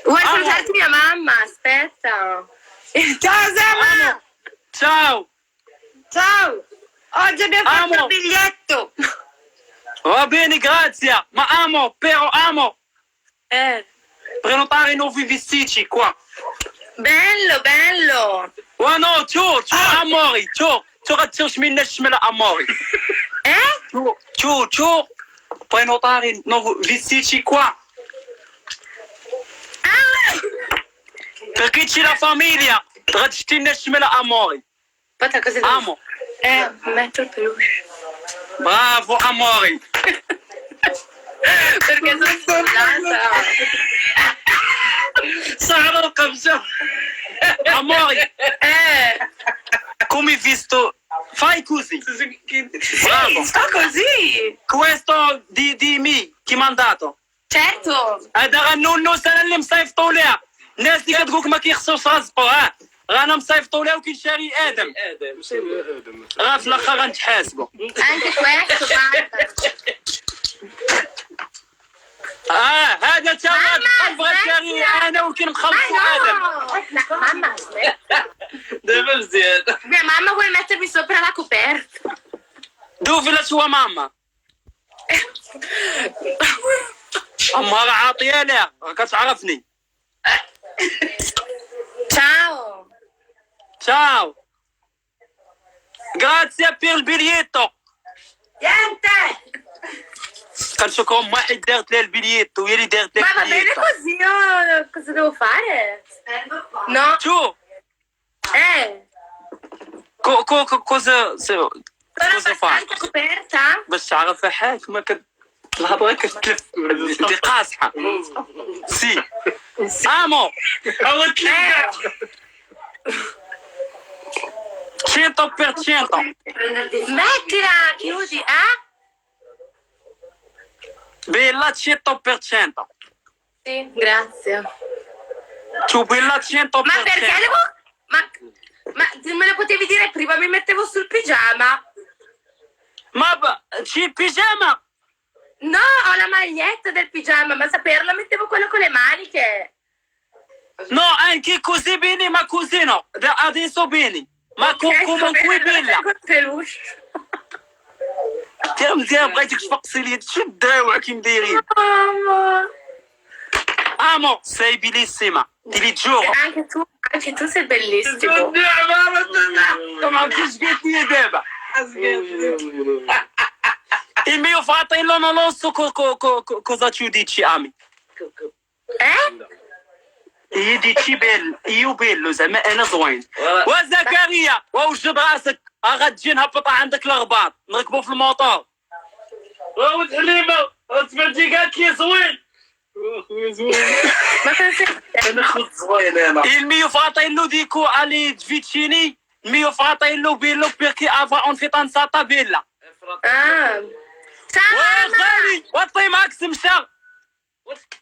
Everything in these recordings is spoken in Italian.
Vuoi salutarti mia mamma? Aspetta. Ciao Sema! Ciao! Ciao! Oggi abbiamo fatto il biglietto! Va bene, grazie! Ma però prenotare i nuovi vestiti qua! Bello, bello! وانا شو عماري شو غتشوش منا الشمال عماري شو prenotare nuovi vestiti qua perché c'è la famiglia غتشتي لنا الشمال عماري Aspetta, cosa devo... amo metto il peluche. bravo amori Perché sono scollata. صار القمشة amori come visto fai così bravo Sto così! questo di me chi mandato Certo! هذا غنونو انا اللي مصيفطو ليها الناس اللي كتقولك ما كيخصوش رزقو رانا مصيفطو ليها وكنشاري ادم راه في الاخر غنتحاسبوا Anche questo, guarda. هذا تا بغا شاري انا وكنخلصو ادم Mamma, دابا مزيان mia mamma vuole mettermi sopra la coperta. دوفي لا شو ماما امها راه عاطيه ليها كتعرفني Ciao! ciao grazie per il biglietto Niente! كنشكرهم واحد دارت لها البيليتو وهي اللي دارت لها Ma va bene البيليتو così, io cosa devo fare? No? شو cosa Sono cosa fai abbastanza coperta? باش تعرف حاجه ما الهضره كتلف انت قاصحه سي amo cento per cento Mettila, chiudi, bella 100% Sì, grazie. tu bella 100% Ma perché devo... Ma me lo potevi dire prima, mi mettevo sul pigiama. ma c'è il pigiama No, ho la maglietta del pigiama, ma saperlo mettevo quello con le maniche. no anche così bene ma così no adesso bene ma comunque bella Con peluche. انت مزيان بغيتك تفقسي لي شو الدراوع كي مدايرين amo sei bellissima ti li giuro Anche tu sei bellissimo. ما كنتش قلت لي دابا il mio fratello non lo so cosa ci dici ami هي ديتي io bello زعما انا زوين وزكريا ووجد راسك غتجي نهبط عندك الرباط نركبوا في الموطور ولد حليمه سمعتي قالت لي زوين Ma cosa sei? il mio fratello dico alle vicini il mio fratello bello perché avrà un fidanzata bella Ciao وخالي وطي معك سمسه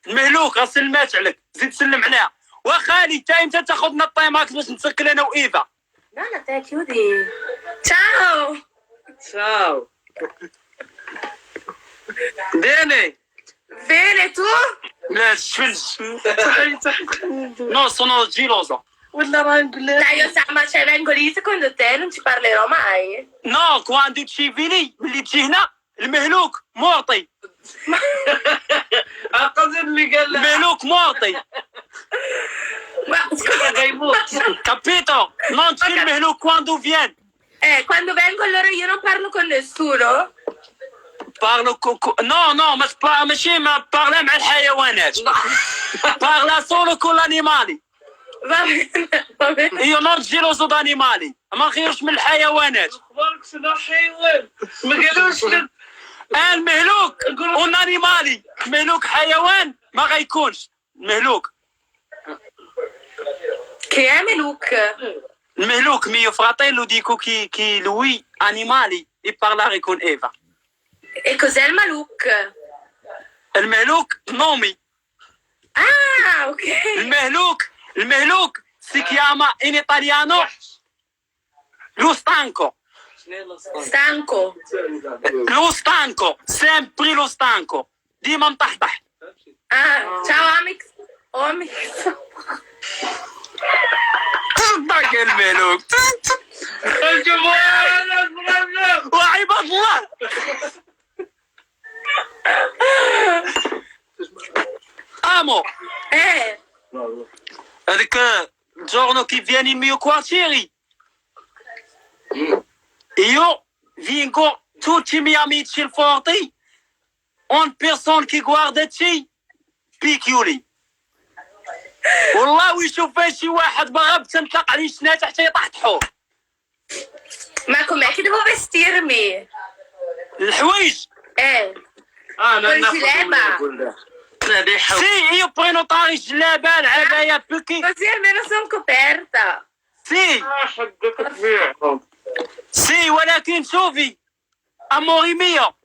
المهلوك راه سلمات عليك زيد سلم عليها وخالي تا امتى تاخذنا الطيماكس باش نسكل انا وايفا No, no, te chiudi. Ciao! ciao bene Bene, tu? لا الشفل no sono geloso Dai, io ma cioè vengo lì secondo te non ci parlerò mai. no quando تجي فيني ملي تجي هنا المهلوك معطي قصد اللي قال المهلوك معطي Ma scusa, capito non c'è il mehlouk quando viene quando vengo allora io non parlo con nessuno? parlo no ما ماشي ما parla مع الحيوانات parla solo con gli animali Va bene, va bene. io non geloso da animali ما غيرش من الحيوانات اخبارك شنو حيوان ما قالوش المهلوك un animali المهلوك حيوان ما غيكونش المهلوك Che è Meluk? المهلوك mio fratello dico che lui animali e parlare con Eva E cos'è il Maluk? المهلوك نومي Ah, ok. المهلوك si chiama in italiano lo stanco Stanco. sempre lo stanco ديما مطحطح Ah, ciao Amix. ضاق الملوك وعباد الله. Amo, avec giorno che vieni in mio quartiere, io vengo tutti i miei amici forti, un persona che guardaci بيكيولي والله ويشوف شي واحد بغا بتنطلق عليه شنات حتى يطحطحو. Ma com'è che devo vestirmi? الحوايج Col gileba. سي io prenotare جلابه العبايه بكي Così almeno sono coperta. سي ولكن شوفي اموري مية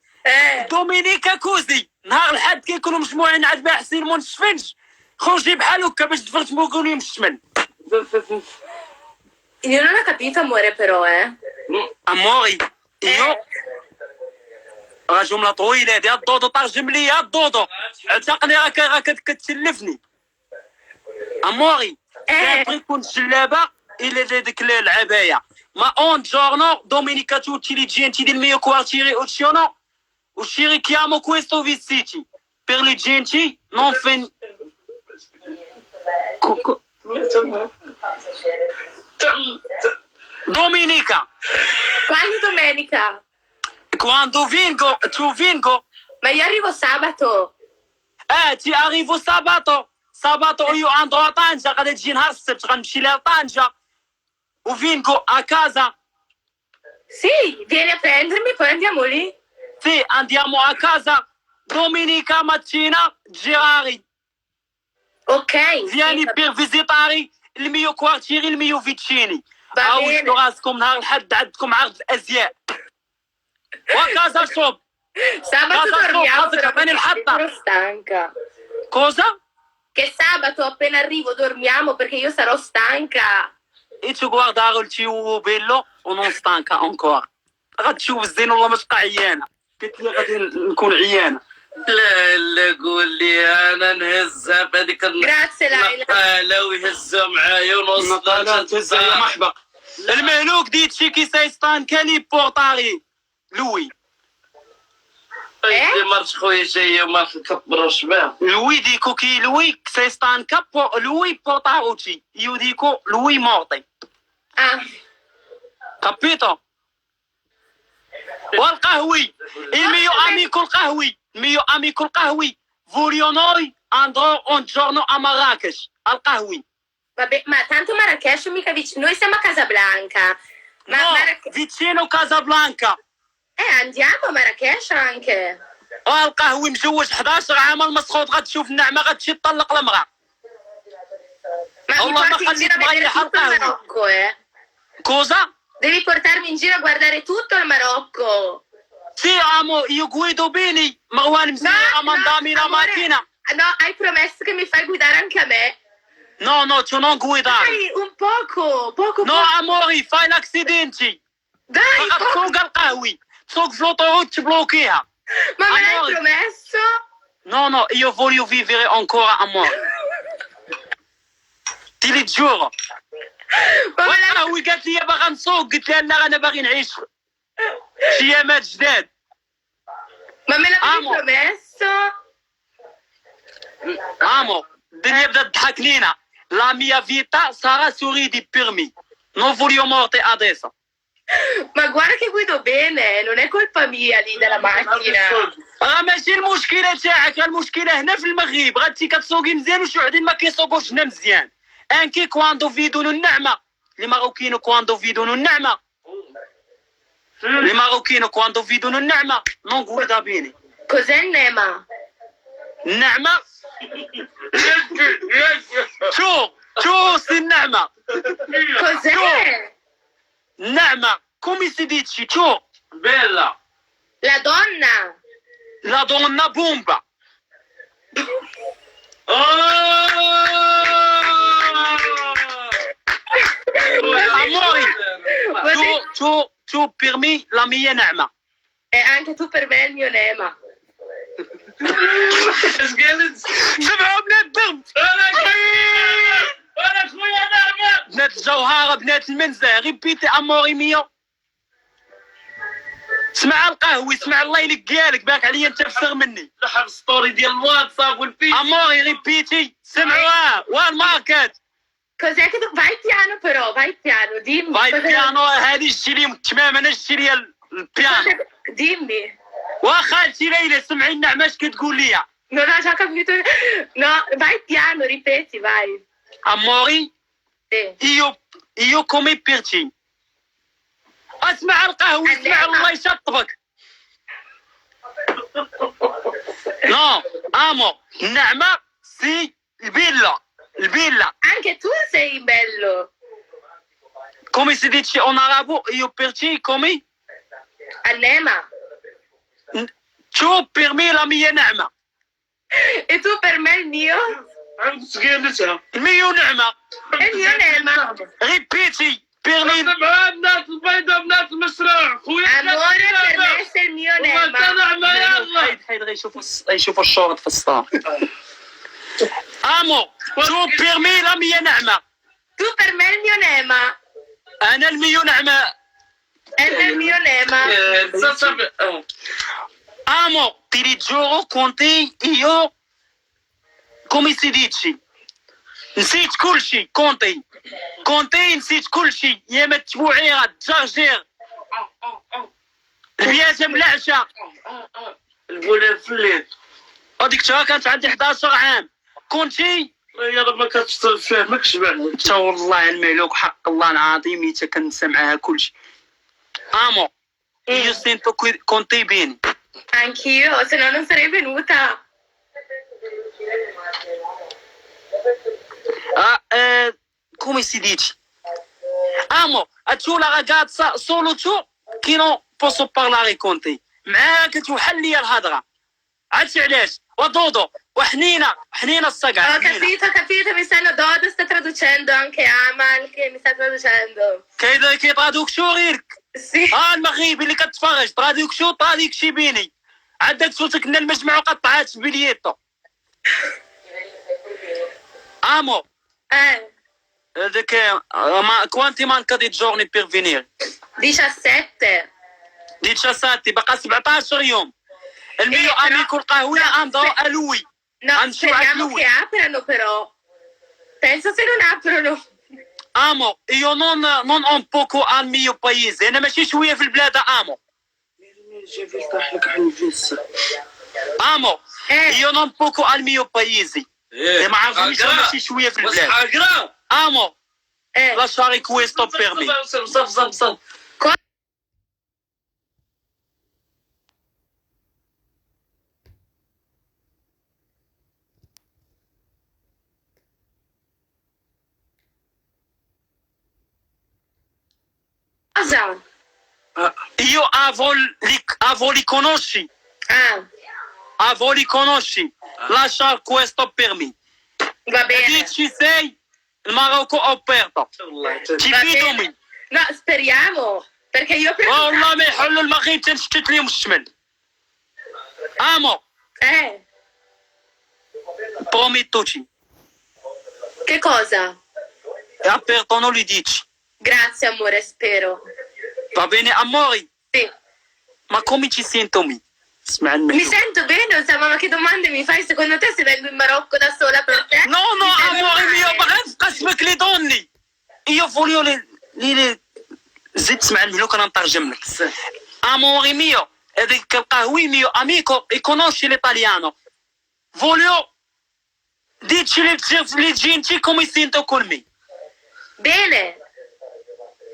دومينيكا كوزي نهار الحد كيكونوا مجموعين عند باه حسين منشفنش خرجي بحال هكا باش تفرتمو يقولوا مشمن. Io non ho capito amore però اموري io جمله طويله هادي الضوضو ترجم لي الضوضو عتقني راك كتسلفني. اموري كنبغي يكون الجلابه الى ديك العبايه ما اون جورنو دومينيكا توتي لي جينتي del mio quartiere usciono uscire chiamo questo vestiti per le genti non fen domenica. Quando domenica? Quando vengo Ma io arrivo sabato. ti arrivo sabato io andrò a Tanger غادي تجي نهار السبت غنمشي لها طنجة وفينكو a casa. Sì, vieni a prendermi poi andiamo lì. Sì, andiamo a casa domenica mattina girare. Ok. Vieni sì, per visitare il mio quartiere il mio vicini. Va bene. راسكم نهار الحد عندكم عرض ازياء وكازا شوب. Sabato dormiamo però bene il perché hatta. sono stanca. Cosa? Che sabato appena arrivo dormiamo perché io sarò stanca. E tu guardare il tuo bello o non stanca ancora. غتشوف الزين والله ما تبقى عيانه. قلت لي غادي نكون عيانه. لا قول لي انا نهزها بهذيك Grazie Laila. النقاله ويهزها معايا نقالات هزها محبق. المهلوك ديتشي كي سايستان كالي بورطاري لوي. دي مرت خويا جايه ما تكبروش بها. لوي ديكو كي لوي سايستان كابو لوي بورطاروتشي يو ديكو لوي مورتي. Ah, Capito? والقهوي الميو اميكو القهوي فوليو نوي اندرو اون جورنو a Marrakesh القهوي. vabbè, ma tanto Marrakesh mica vicino. Noi siamo a Casablanca. Ma No, Marrakesh... vicino Casablanca. andiamo a Marrakesh anche. القهوي مجوج 11 عام المسخوط غتشوف النعمه غتمشي تطلق المراه. Ma mi والله ما porti in خليت giro a vedere تبغي tutto il القهوي. Marocco, كوزا Devi portarmi in giro a guardare tutto il Marocco. سي امو io guido bene مروان مزيان اماندامي لا amore. macchina. No, hai promesso che mi fai guidare anche a me. No, tu non guidare. Dai, un poco. No amوري fai l'accidenti. Dai, poco. تسوق القهوي تسوق في l'autoroute تبلوكيها. Ma me l'hai amore. promesso? No, io voglio vivere ancora amore. Ti li giuro. Ma me l'hai... والقهوي قالت لي باغا نسوق قلت لها لا انا باغي نعيش شي ايامات جداد. Ma me l'avevi Amo. promesso? امو الدنيا بدات تضحك لينا. لا ميا فيتا سارا سوري دي بيرمي نو فوليو مورتي اديسا. Ma guarda che guido bene, non è colpa mia lì della macchina. راه ماشي المشكله تاعك المشكله هنا في المغرب غادي كتسوقي مزيان وشي وحدين ما كيسوقوش هنا مزيان. انكي كواندو فيدونو النعمه لي ماروكينو كواندو فيدونو النعمه لي ماروكينو كواندو فيدونو النعمه نون غويدا بيني Cos'è il Nema? النعمه شو سي النعمه Cos'è? النعمه كومي سي ديتشي شو بيلا La donna? لا دونا بومبا. amori tu per me la mia نعمه. E anche tu per me il mio Nema. اش قالت؟ سبعه بنات درب. سمعوها بنات المنزه ريبيتي اموري 100. سمع القهوي سمع الله يلقيالك باك عليا انت بصغ مني. لحب ستوري ديال الواتساب والبيت. اموري ريبيتي سمعوها والماركات. Cos'è che tu... Vai piano però, vai piano, dimmi. باي cosa- بيانو هذه الشيء تماما انا الشيء ديال البيانو. Dimmi. وخالتي ليلى سمعي النعمه اش كتقول لي. Non ho già capito. No, vai piano, ripeti, vai. اموري Sì. ايو كومي بيرتي. اسمع القهوي اسمع الله يشطبك. نو امو النعمه سي البيلا البيلا. Anche tu sei bello. Come si dice in arabo? Io per te come? Annema. Tu per me la mia نعمة. E tu per me il mio? عند سكينتها. الميو نعمة. E il mio Nema. Ripeti per me. مع بنات البيضة بنات المشروع. خويا Amore per me sei il mio Nema. نعمة يلا. حيد غيشوفوا الشورت في السطار. امو تو per me la mia نعمة. Tu per me il mio Nema. انا الميو نعمة. È il mio Nema. Amo, ti giuro conti io come si dice نسيت كل شيء كونتي نسيت كل شيء يا متبوعيرة الجرجير البياجة من العشاء البولين في الليل. هذيك الشهر كانت عندي 11 عام كنتي يلا ما كتشتغل فيه ماكش بعد. تا والله الملوك حق الله العظيم حتى كنسى معاها كل شيء. امو io sento conti bene. Anch'io, se no non sarei venuta. come si dice amo tu la ragazza solo tu che non posso parlare con te معاك توحل لي الهضره عرفتي علاش ودودو وحنينه الصقع. Ho capito, mi stanno Dodo sta traducendo anche Amal che mi sta traducendo. كي ترادوكشو غيرك. Sì. المغربي اللي كتفرج ترادوكشو طراديكشي بيني عندك صوتك من المجمع وقطعات بليتو. amo هذاك quanti manca di giorni per venire? 17. 17 بقى 17 يوم. الميو اميكو القهوية انضو الوي. No, Anzi, speriamo lui. che aprano però. Penso se non aprono. امو io non ho poco al mio paese انا ماشي شويه في البلاد امو. جيبي يفتح لك عن الفيس. امو io non poco al mio paese. ما عرفنيش ماشي شويه في البلاد. حاجرة. امو lasciare questo per me. صف. Cosa? Io avo li conosci. Avo li conosci. Lascia questo per me. Va bene. Dici sei il Marocco aperto. Ci Va fidami. bene. No, speriamo. Perché io والله ما يحلوا المغرب تنشتت لهم الشمل. امو promettoci. Che cosa? Aperto non li dici. Grazie amore, spero. Va bene amori? Sì. Ma come ci sento mi? Mi sento bene, Osama, ma che domande mi fai? Secondo te se vengo in Marocco da sola per te? No, amore mio, بغيت قسمك لي دوني. Io voglio لي زيد تسمع الملوك انا نترجم لك. Amore mio, هذيك القهوي mio amico e conosci l'italiano. Voglio dici le gente come sento con me. Bene.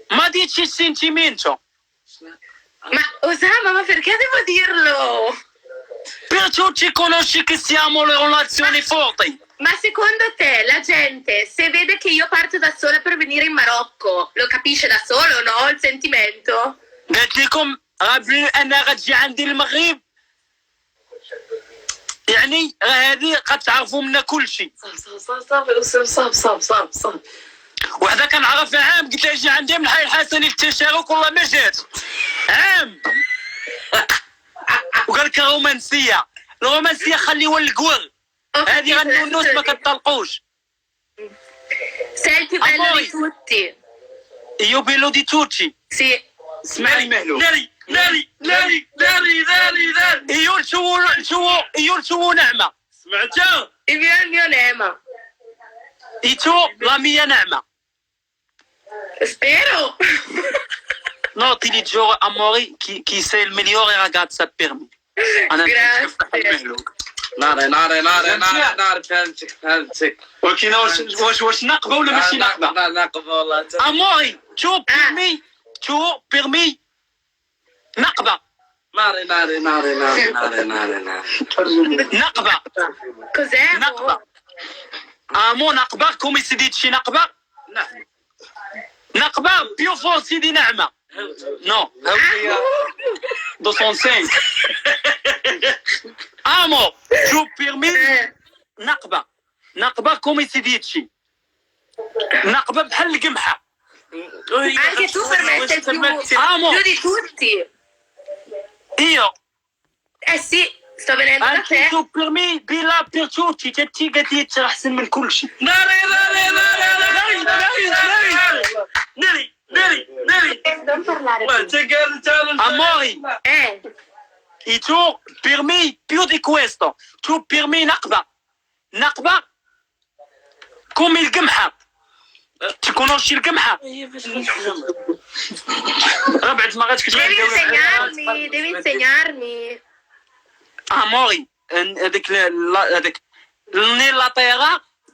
Ma dici il sentimento. Ma Osama, ma perché devo dirlo? Perciò ci conosci che siamo le relazioni forti. Ma secondo te la gente, se vede che io parto da sola per venire in Marocco, lo capisce da solo, no? Il sentimento? قلت لكم غابلي انا غتجي عندي المغرب يعني هذه غتعرفوا منا كل شيء. صافي. وحده كنعرفها عام قلت لها جي عندي من الحي الحسني للتشارك والله ما جات عام. وقال لك الرومانسيه خليوها للقور. هذه غنونوس ما كتطلقوش. Sei il più bello di tutti. io bello di tutti. Sì. اسمعي مهلو ناري io الشو نعمة سمعتها Il mio Nema. إيتو la mia نعمة. Spero. No, ti dico amore chi sei il migliore ragazza per me. Grazie. ناري فهمتك ولكن واش نقبة ولا ماشي نقبة؟ نقبة والله اموري شو بيرمي نقبة ناري نقبة Cos'è? نقبة امو نقبة كومي سيدي شي نقبة نقبة بيو فور سيدي نعمة نو هاوي 205 امو شو بيرمي نقبة كومي سيديتشي نقبة بحال القمحة. Anche tu per me sei più di tutti. Io Sì, sto venendo da انت te. شو بيرمي بلا بيرتوتشي تتي قد احسن من كل شيء. ناري Non parlare. اموري e tu per me più di questo tu per me نقبة come القمحة. تكونوش القمحة ربعت ما غاتش Devi insegnarmi. اموري هذيك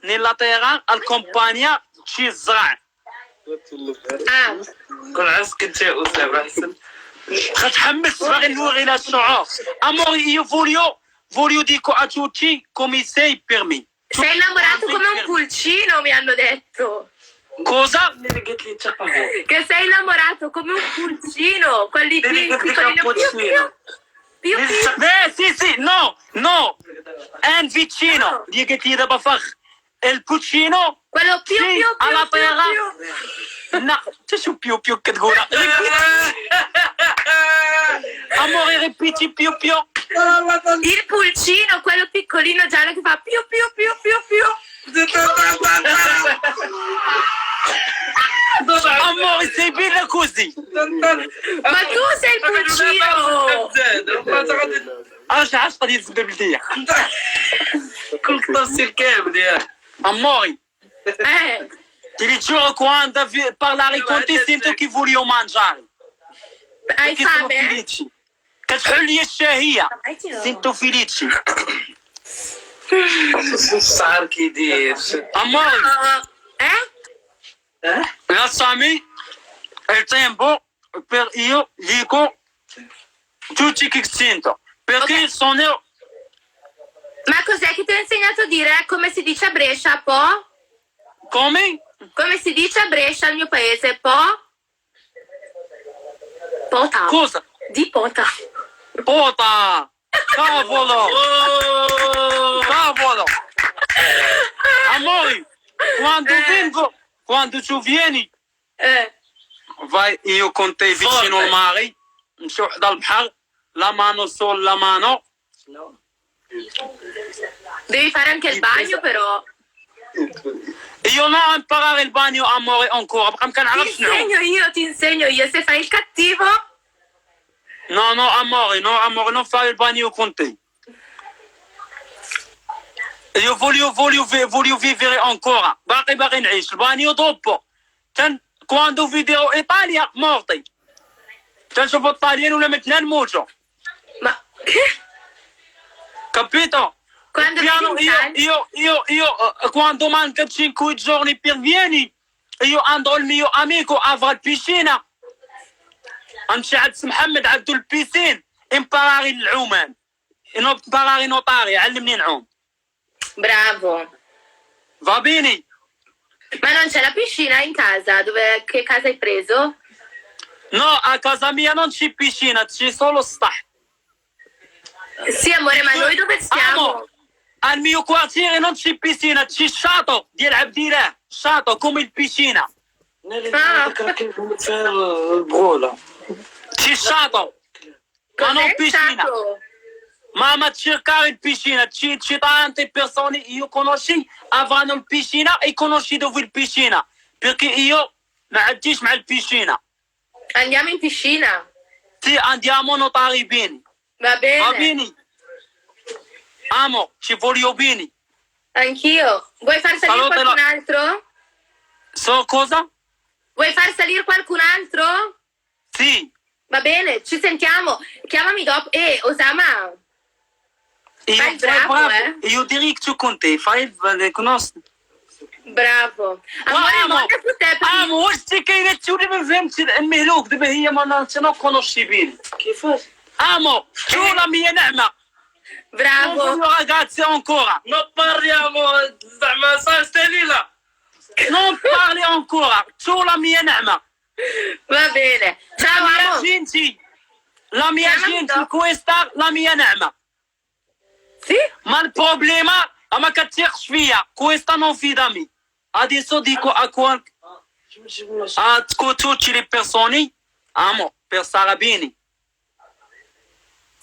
nella terra الكومبانيا شي الزرع كل عسك انت يا اسامه احسن تحمس باغي نوري لها الشعور. اموري io voglio dico a tutti come sei per me. Sei innamorato come un pulcino, mi hanno detto. Cosa? Che sei innamorato come un pulcino. Quelli piccolino più. sì, no. Un vicino. Dì che ti dava far il puccino. Quello più. alla terra. No, c'è più che dura. Amore, ripeti più. Il pulcino, quello piccolino giallo che fa più. Amore, sei bella così. Ma tu sei il pulcino. انا عارفه دي الزبابليه. كل تصير كامل يا Amore, ti giuro quando parlare con te sento che voglio mangiare. Hai Che sono fame? felice. كتحل لي الشهية. سنتو فيليتشي. الشعر كيدير Amore, lasciami il tempo per io dico tutti che sento. Perché sono Ma cos'è che ti ho insegnato a dire? Come si dice a Brescia, po? come? Come si dice a Brescia, al mio paese, po? Pota. Cosa? Di pota. Pota! Cavolo! Amore, quando tu vieni, vai io con te vicino al mare, نمشيو حدا البحر, la mano sulla mano. Devi fare anche il bagno, però. Io non imparare il bagno, amore, ancora, perché كان عرف شنو. Ti insegno io, se fai il cattivo. No, amore, non fare il bagno con te. Io voglio vivere ancora. باقي نعيش. البانيو dopo. Quando vedo Italia, morti. تنشوف الطاليان ولا مثلا نموتوا. Ma Capito? quando Piano, io quando manca 5 giorni per vieni, io andrò il mio amico avrà il piscina. امشي عند محمد عبدو البيسين امباراري العومان امباراري نوطاري علمني نعوم. Bravo. Va bene? Ma non c'è la piscina in casa? Che casa hai preso? No, a casa mia non c'è piscina, c'è solo السطح. Sì, amore, ma noi dove stiamo? Al mio quartiere non c'è piscina, c'è shato ديال عبد الله, shato come il piscina. C'è shato, ma non piscina. Mamma cercare il piscina, c'è tante persone io conosci avranno il piscina e conosci dove il piscina, perché io ما تجيش مع البيشينة. Andiamo in piscina. Sì, andiamo notare bene. Va Va bene. bene. Amo, ci voglio bene. Anch'io. Vuoi far salire Salute qualcun la- altro? So cosa? Vuoi far salire qualcun altro? Sì. Va bene, ci sentiamo. Chiamami dopo. Osama. Fai il bravo, Io direi che tu conti, fai le conosci. Bravo. Amore, amo. molla su te. amo واش انت كاينه تشوفي ما فهمتش المهلوك دابا هي ما نكونوش بين كيفاش amo شو لا مية نعمه Bravo. ragazzi ancora Non parliamo زعما صاحبتي لا. non parli ancora شو la mia نعمه Va bene. Ciao, la mia amo. gente la mia Chiamami gente dopo. questa la mia نعمه Sì? ma il problema ما كتثقش فيا questa non fidami adesso dico a tutte le persone amo per stare bene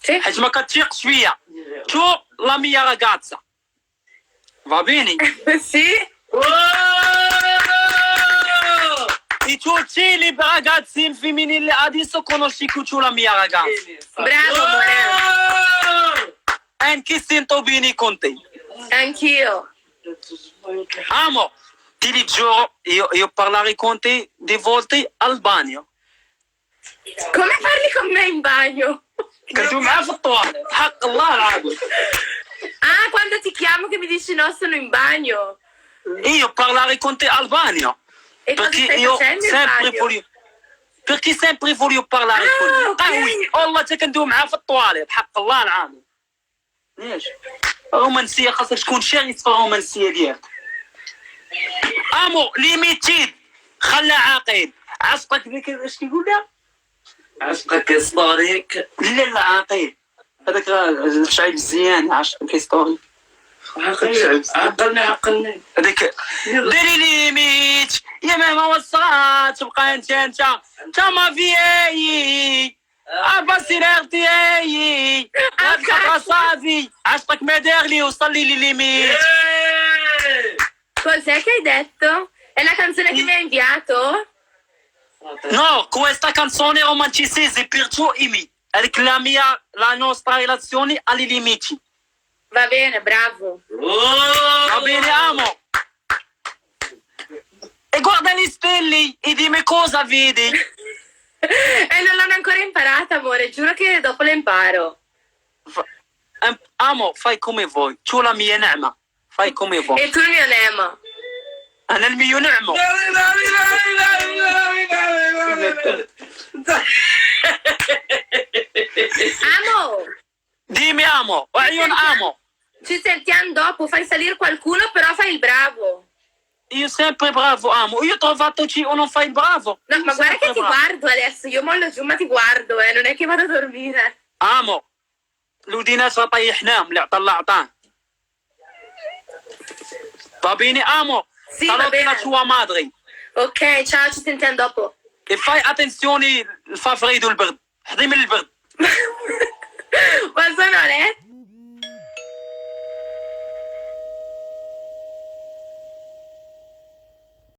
Sì? حيت ما كتثقش فيا شو la mia ragazza va bene Sì? e tutti le ragazzi femminili adesso conosci tu la mia ragazza Bravo, amore. anche sento bene con te Anch'io. amo ti giuro io parlare con te di volte al bagno Come parli con me in bagno? كنتو معاه في الطوال حق الله العظيم Ah, quando ti chiamo che mi dici no, sono in bagno. io parlare con te al bagno E cosa perché stai io facendo in sempre bagno? voglio perché sempre voglio parlare con te ok. oui والله حتى كندوي معاه في الطواليت حق الله العظيم ليش رومانسيه خاصك تكون شرس في الرومانسيه ديالك امو ليميتيد خلى عاقل عشقك ذيك اش كيقول لها عشقك يصطاريك. لا عاقل هذاك شعيب مزيان عشقك هيستوري عقلني. هذاك ديري ليميت يا مهما وصلت تبقى انت ما في اي ابصي اختي الخطره صافي عشقك ما دار لي وصل لي ليميت Cos'è che hai detto? È la canzone che mi hai inviato? no questa canzone romanticese per tu e me avec la nostra relazione ai limiti Va bene, bravo. va bene amo e guarda le stelle e dimmi cosa vedi E non l'hanno ancora imparata, amore. Giuro che dopo le imparo. amo fai come vuoi tu la mia نعمة fai come vuoi E tu il mio Nema. انا الميو نعمة Amo, dimmi amo وعيون amo ci sentiamo dopo. Fai salire qualcuno, però fai il bravo. io sempre bravo amo io ho trovato o non fai il bravo No, Io ma guarda sempre che ti bravo. guardo adesso. Io mollo giù, ma ti guardo, non è che vado a dormire. amo الودينات طيحناهم اللي عطى الله عطاه va bene amo Sì, va saluti bene. la tua madre Ok, ciao, ci sentiamo dopo. e fai attenzione il freddo والبرد حضي من البرد Ma sono a letto.